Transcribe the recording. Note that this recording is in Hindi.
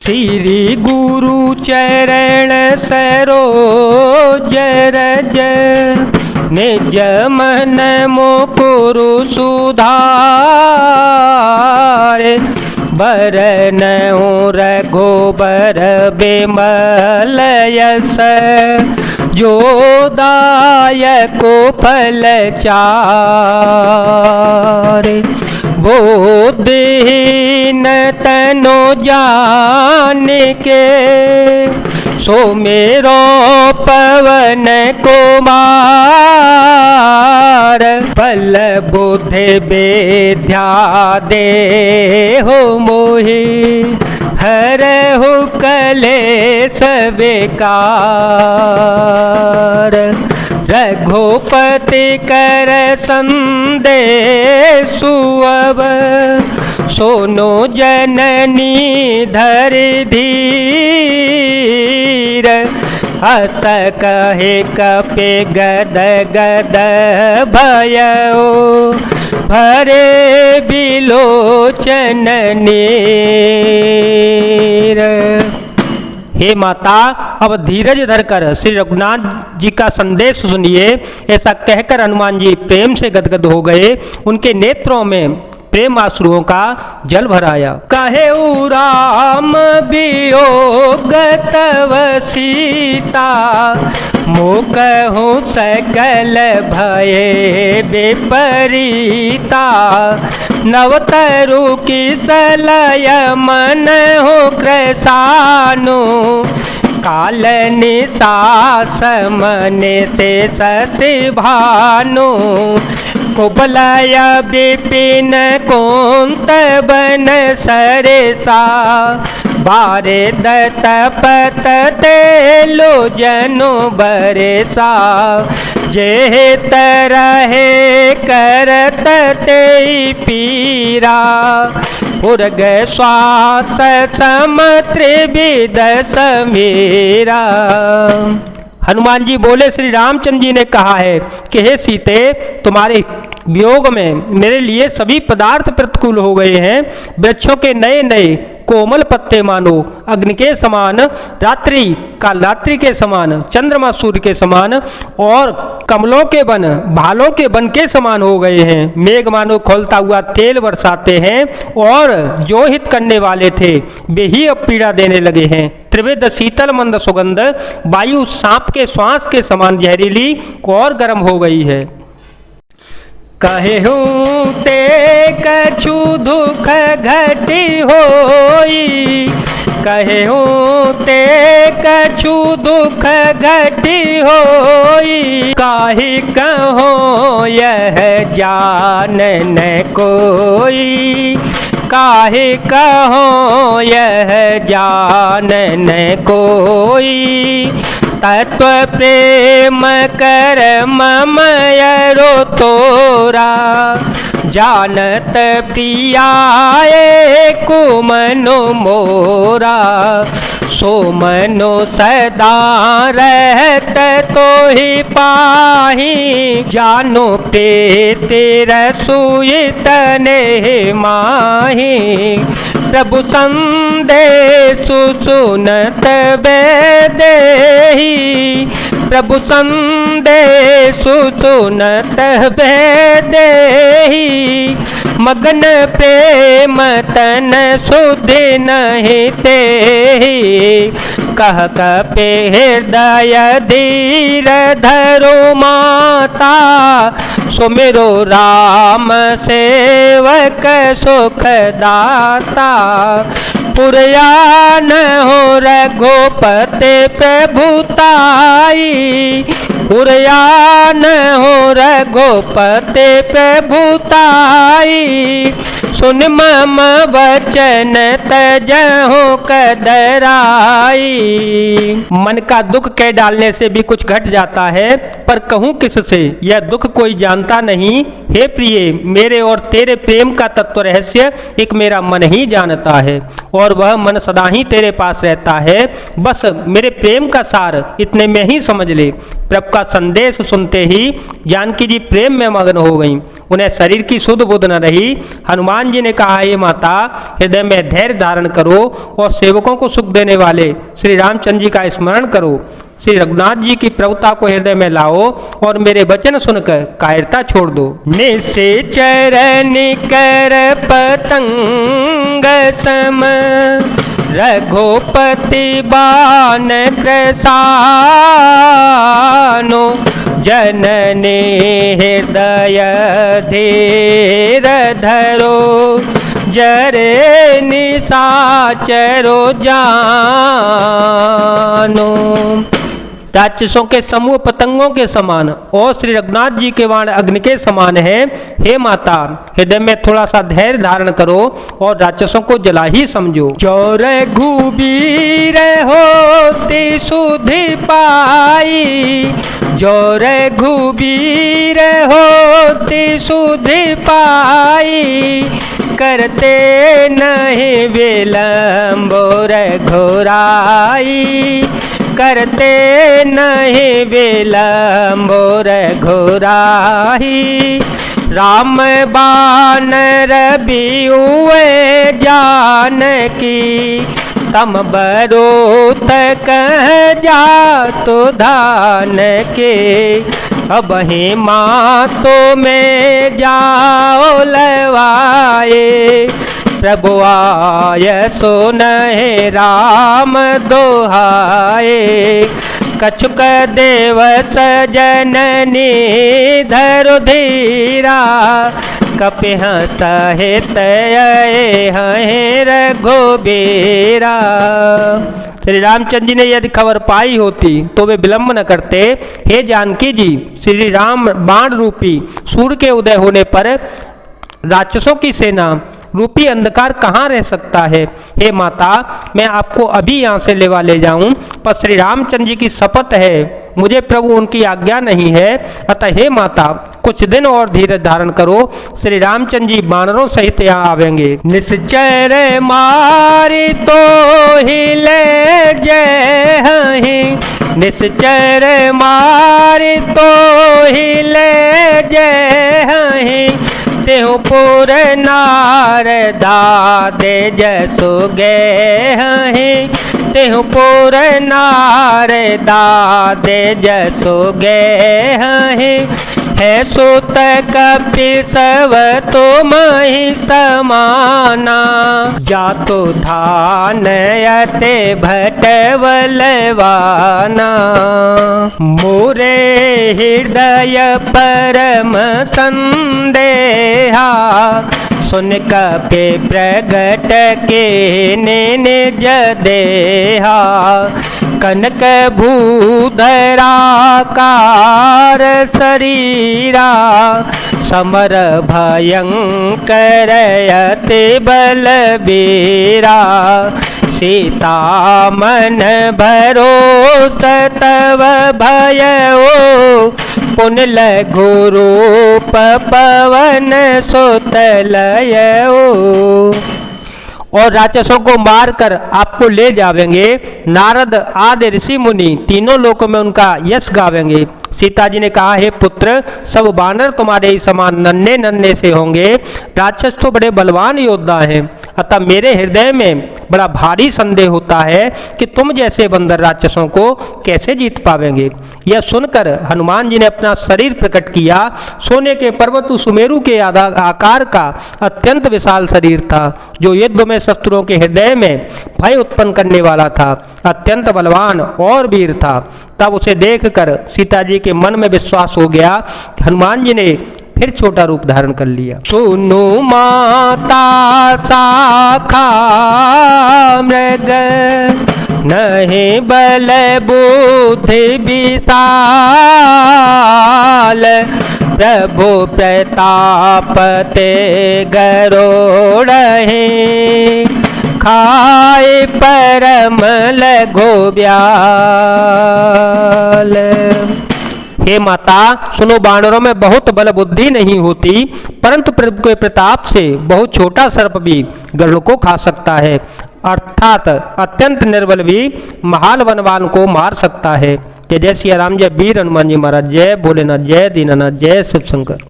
श्री गुरु चरण सरोज रज निज मन मुकुरु सुधार बरनउँ रघुबर बिमल यस जो दायको फल चार बुद्धिहीन तनु जान के सुमिरो पवन कुमार बल बुद्धि विद्या देहु मोहि हरहु कलेश विकार रघुपति कर संदेशु अब सुनो जननी धरि धीर हस कहे कपि गद गद भयो भरे बिलोचन नीर। हे माता, अब धीरज धरकर श्री रघुनाथ जी का संदेश सुनिए। ऐसा कहकर हनुमान जी प्रेम से गदगद हो गए। उनके नेत्रों में प्रेम आंसुओं का जल भराया। कहेउ राम वियोग तव सीता मोकहु सकल भये विपरीता नवतरु किसलय मन हो कृशानु काल निशास मन से शशि भानु कुबलय विपिन कुंत बन सरेसा बारे दत्त पत तेलो जनु बरेसा जेह तरहे करत ते पीरा उर्ग श्वास सम त्रिविध समीरा। हनुमान जी बोले, श्री रामचंद्र जी ने कहा है कि हे सीते, तुम्हारे वियोग में मेरे लिए सभी पदार्थ प्रतिकूल हो गए हैं। वृक्षों के नए नए कोमल पत्ते मानो अग्नि के समान, रात्रि के समान, चंद्रमा सूर्य के समान और कमलों के वन भालों के वन के समान हो गए हैं। मेघ मानो खौलता हुआ तेल बरसाते हैं और जो हित करने वाले थे वे ही अब पीड़ा देने लगे हैं। त्रिविध शीतल मंद सुगंध वायु सांप के श्वास के समान जहरीली और गर्म हो गई है। कहेहु ते कछु दुख घटी होई कहेहु ते कछु दुख घटी होई काहि कहो यह जान न कोई काहे कहो यह जान न कोई तत्व प्रेम कर ममयरो तोरा जानत पियाए कुमनु मोरा सो मनो सदा रहत तो ही पाही जानो पे तेरा सुयत ने माही प्रभु संदेश सुनत बेदेही प्रभु संदेश सुनत बेदेही मगन प्रेम तन सुधि नहीं तेहि कह कपि हृदय धीर धरो माता सुमिरो राम सेवक सुख दाता पुरयान हो रघुपति प्रभुताई पुरयान हो रघुपति प्रभुताई सुन मम वचन तजहु कदराई। मन का दुख कह डालने से भी कुछ घट जाता है, पर कहूँ किससे यह दुख कोई जानता नहीं। हे प्रिय, मेरे और तेरे प्रेम का तत्व रहस्य एक मेरा मन ही जानता है और वह मन सदा ही तेरे पास रहता है। बस मेरे प्रेम का सार इतने में ही समझ ले। प्रभु का संदेश सुनते ही जानकी जी प्रेम में मग्न हो गईं। उन्हें शरीर की शुद्ध बुद्ध न रही। हनुमान जी ने कहा, हे माता, हृदय में धैर्य धारण करो और सेवकों को सुख देने वाले श्री रामचंद्र जी का स्मरण करो। श्री रघुनाथ जी की प्रभुता को हृदय में लाओ और मेरे वचन सुनकर कायरता छोड़ दो। निश्चर निकर पतंग सम रघुपति बान प्रसानो जननी हृदय धीर धरो जरे निशाचरो जानो। राक्षसों के समूह पतंगों के समान और श्री रघुनाथ जी के बाण अग्नि के समान है। हे माता, हृदय में थोड़ा सा धैर्य धारण करो और राक्षसों को जला ही समझो। जो रघुबीर होती सुधि पाई, जो रघुबीर होती सुधि पाई, करते नहीं विलंब रघुराई, करते नहीं विलंब रघुराई। राम बानर बियुए जानकी, तम बरोत कह जातु धान के, अब ही मातो में जाओ लवाए, प्रभु आय सुनहि राम दोहाए। कछुक देव सजननी धरु धीरा, कपिह सहित हहि रघुबीरा। श्री रामचंद्र जी ने यदि खबर पाई होती तो वे विलंब न करते। हे जानकी जी, श्री राम बाण रूपी सूर्य के उदय होने पर राक्षसों की सेना रूपी अंधकार कहाँ रह सकता है। हे माता, मैं आपको अभी यहाँ से लेवा ले जाऊं, पर श्री रामचंद्र जी की शपथ है, मुझे प्रभु उनकी आज्ञा नहीं है। अतः हे माता, कुछ दिन और धीरज धारण करो, श्री रामचंद्र जी बानरों सहित यहाँ आवेंगे। निश्चर मारी तो हिले जय हहीं, निश्चर मारी तो हिले जय हहीं, तेहु पुर नारदा दे जसु गे हहीं, तेहु पुर नारदा दे जसु गे हहीं। है सुत कपिसव तुम ही समाना, जातु धान अते भटवलवाना। मोरे हृदय परम संदेहा, सुन कपि प्रगट के निज देहा। कनक भूधराकार शरीरा, समर भयंकर अति बलबीरा। सीता मन भरोस तव भयओ, पुन लघु रूप पवन सुत लयओ। और राक्षसों को मारकर आपको ले जावेंगे। नारद आदि ऋषि मुनि तीनों लोकों में उनका यश गावेंगे। सीता जी ने कहा, हे पुत्र, सब बानर तुम्हारे ही समान नन्हे नन्हे से होंगे। राक्षस तो बड़े बलवान योद्धा हैं, अतः मेरे हृदय में बड़ा भारी संदेह होता है कि तुम जैसे बंदर राक्षसों को कैसे जीत पावेंगे। यह सुनकर हनुमान जी ने अपना शरीर प्रकट किया। सोने के पर्वत सुमेरु के आकार का अत्यंत विशाल शरीर था, जो युद्ध में शत्रुओं के हृदय में भय उत्पन्न करने वाला था। अत्यंत बलवान और वीर था। तब उसे देखकर सीता जी के मन में विश्वास हो गया। हनुमान जी ने फिर छोटा रूप धारण कर लिया। सुनु माता शाखा मृग, नहीं बल बुद्धि विशाल। प्रभु प्रताप ते गरुड़हि, खाए परम लघु ब्याल। हे माता, सुनो, बानरों में बहुत बल बुद्धि नहीं होती, परंतु प्रभु के प्रताप से बहुत छोटा सर्प भी गरुड़ को खा सकता है, अर्थात अत्यंत निर्बल भी महाल वनवान को मार सकता है। जय जय सिया राम, जय वीर हनुमान जी महाराज, जय भोलेनाथ, जय दीनानाथ, जय शिव शंकर।